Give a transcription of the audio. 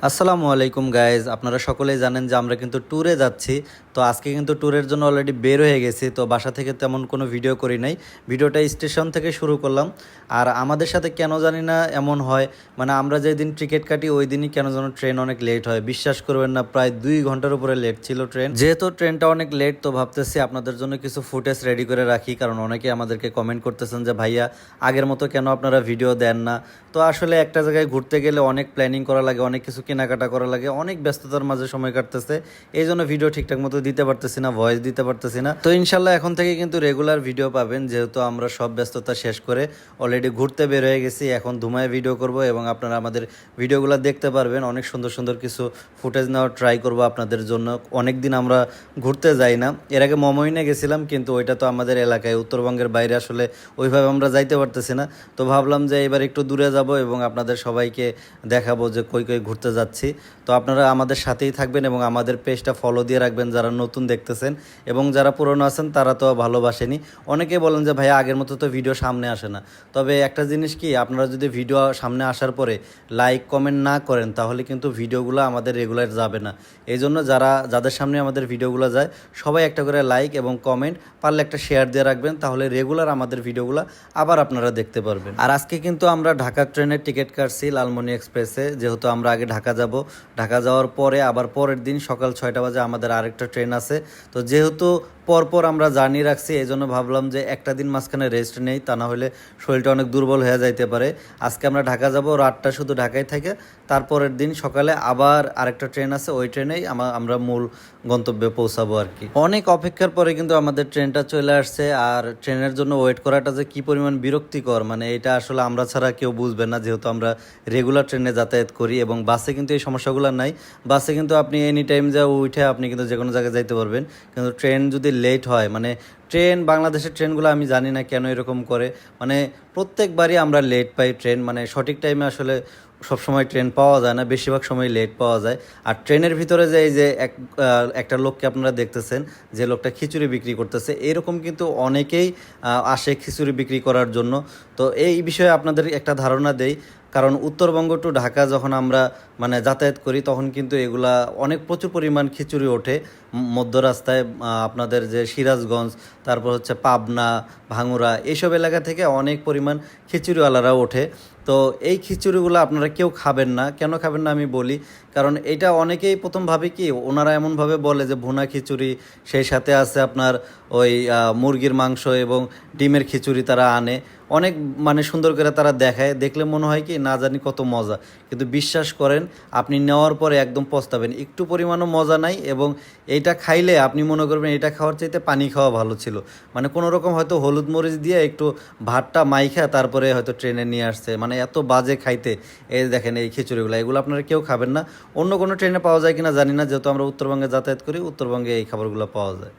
আসসালামু আলাইকুম গাইজ, আপনারা সকলেই জানেন যে আমরা কিন্তু ট্যুরে যাচ্ছি। তো আজকে কিন্তু ট্যুরের জন্য অলরেডি বের হয়ে গেছি। তো বাসা থেকে তেমন কোনো ভিডিও করি নাই, ভিডিওটা স্টেশন থেকে শুরু করলাম। আর আমাদের সাথে কেন জানি না এমন হয়, মানে আমরা যেদিন টিকিট কাটি ওই দিনই কেন যেন ট্রেন অনেক লেট হয়। বিশ্বাস করবেন না, প্রায় 2 ঘন্টার উপরে লেট ছিল ট্রেন। যেহেতু ট্রেনটা অনেক লেট, তো ভাবতেছি আপনাদের জন্য কিছু ফুটেজ রেডি করে রাখি, কারণ অনেকে আমাদেরকে কমেন্ট করতেছেন যে ভাইয়া আগের মতো কেন আপনারা ভিডিও দেন না। তো আসলে একটা জায়গায় ঘুরতে গেলে অনেক প্ল্যানিং করা লাগে, অনেক কিছু কেনাকাটা করা লাগে, অনেক ব্যস্ততার মাঝে সময় কাটতেছে। এই জন্য ভিডিও ঠিকঠাক মতো দিতে পারতেছি না, ভয়েস দিতে পারতেছি না। তো ইনশাল্লাহ এখন থেকে কিন্তু রেগুলার ভিডিও পাবেন, যেহেতু আমরা সব ব্যস্ততা শেষ করে অলরেডি ঘুরতে বের হয়ে গেছি। এখন ধুমায় ভিডিও করব এবং আপনারা আমাদের ভিডিওগুলো দেখতে পারবেন। অনেক সুন্দর সুন্দর কিছু ফুটেজ নেওয়ার ট্রাই করব আপনাদের জন্য। অনেক দিন আমরা ঘুরতে যাই না। এর আগে মমইনে গেছিলাম, কিন্তু ওইটা তো আমাদের এলাকায়, উত্তরবঙ্গের বাইরে আসলে ওইভাবে আমরা যাইতে পারতেছি না। তো ভাবলাম যে এবার একটু দূরে যাব এবং আপনাদের সবাইকে দেখাবো যে কই কই ঘুরতে যাচ্ছি। তো আপনারা আমাদের সাথেই থাকবেন এবং আমাদের পেজটা ফলো দিয়ে রাখবেন, যারা নতুন দেখতেছেন, এবং যারা পুরনো আছেন তারা তো ভালোবাসেনি। অনেকে বলেন যে ভাই আগের মতো তো ভিডিও সামনে আসে না। তবে একটা জিনিস কি, আপনারা যদি ভিডিও সামনে আসার পরে লাইক কমেন্ট না করেন তাহলে কিন্তু ভিডিওগুলো আমাদের রেগুলার যাবে না। এই জন্য যাদের সামনে আমাদের ভিডিওগুলো যায় সবাই একটা করে লাইক এবং কমেন্ট, পারলে একটা শেয়ার দিয়ে রাখবেন, তাহলে রেগুলার আমাদের ভিডিওগুলো আবার আপনারা দেখতে পারবেন। আর আজকে কিন্তু আমরা ঢাকা ট্রেনের টিকিট কাটছি লালমনি এক্সপ্রেসে, যেহেতু আমরা আগে ঢাকা যাব। ঢাকা যাওয়ার পরে আবার পরের দিন সকাল 6টা বাজে আমাদের আরেকটা ট্রেন আছে। তো যেহেতু পরপর আমরা জার্নি রাখছি, এই জন্য ভাবলাম যে একটা দিন মাঝখানে রেস্ট নেই, তা না হলে শরীরটা অনেক দুর্বল হয়ে যাইতে পারে। আজকে আমরা ঢাকা যাব, রাতটা শুধু ঢাকায় থাকে, তারপরের দিন সকালে আবার আরেকটা ট্রেন আছে, ওই ট্রেনেই আমরা মূল গন্তব্যে পৌঁছাবো আর কি। অনেক অপেক্ষার পরে কিন্তু আমাদের ট্রেনটা চলে আসছে। আর ট্রেনের জন্য ওয়েট করাটা যে কী পরিমাণ বিরক্তিকর, মানে এটা আসলে আমরা ছাড়া কেউ বুঝবে না, যেহেতু আমরা রেগুলার ট্রেনে যাতায়াত করি। এবং বাসে কিন্তু এই সমস্যাগুলো নাই। বাসে কিন্তু আপনি এনি টাইম যা উঠে আপনি কিন্তু যে কোনো জায়গায় যাইতে পারবেন। কিন্তু ট্রেন যদি লেট হয়, মানে বাংলাদেশের ট্রেনগুলো আমি জানি না কেন এরকম করে, মানে প্রত্যেকবারই আমরা লেট পাই ট্রেন, মানে সঠিক টাইমে আসলে সবসময় ট্রেন পাওয়া যায় না, বেশিরভাগ সময় লেট পাওয়া যায়। আর ট্রেনের ভিতরে যে এই যে একটা লোককে আপনারা দেখতেছেন, যে লোকটা খিচুড়ি বিক্রি করতেছে, এরকম কিন্তু অনেকেই আসে খিচুড়ি বিক্রি করার জন্য। তো এই বিষয়ে আপনাদের একটা ধারণা দেই, কারণ উত্তরবঙ্গ টু ঢাকা যখন আমরা মানে যাতায়াত করি তখন কিন্তু এগুলা অনেক প্রচুর পরিমাণ খিচুড়ি ওঠে মধ্য রাস্তায়। আপনাদের যে সিরাজগঞ্জ, তারপর হচ্ছে পাবনা, ভাঙুরা, এইসব এলাকা থেকে অনেক পরিমাণ খিচুড়িওয়ালারা ওঠে। তো এই খিচুড়িগুলো আপনারা কেউ খাবেন না। কেন খাবেন না আমি বলি, কারণ এটা অনেকেই প্রথম ভাবে কি, ওনারা এমনভাবে বলে যে ভুনা খিচুড়ি, সেই সাথে আছে আপনার ওই মুরগির মাংস এবং ডিমের খিচুড়ি তারা আনে, অনেক মানে সুন্দর করে তারা দেখায়, দেখলে মনে হয় কি না জানি কত মজা। কিন্তু বিশ্বাস করেন, আপনি নেওয়ার পরে একদম পস্তাবেন, একটু পরিমাণও মজা নাই। এবং এইটা খাইলে আপনি মনে করবেন এটা খাওয়ার চাইতে পানি খাওয়া ভালো ছিল। মানে কোনো রকম হয়তো হলুদ মরিচ দিয়ে একটু ভাতটা মাইখা তারপরে হয়তো ট্রেনে নিয়ে আসছে, মানে এত বাজে খাইতে। এই দেখেন এই খিচুড়িগুলো, এগুলো আপনারা কেউ খাবেন না। অন্য কোনো ট্রেনে পাওয়া যায় কিনা জানি না, যেহেতু আমরা উত্তরবঙ্গে যাতায়াত করি, উত্তরবঙ্গে এই খাবারগুলো পাওয়া যায়।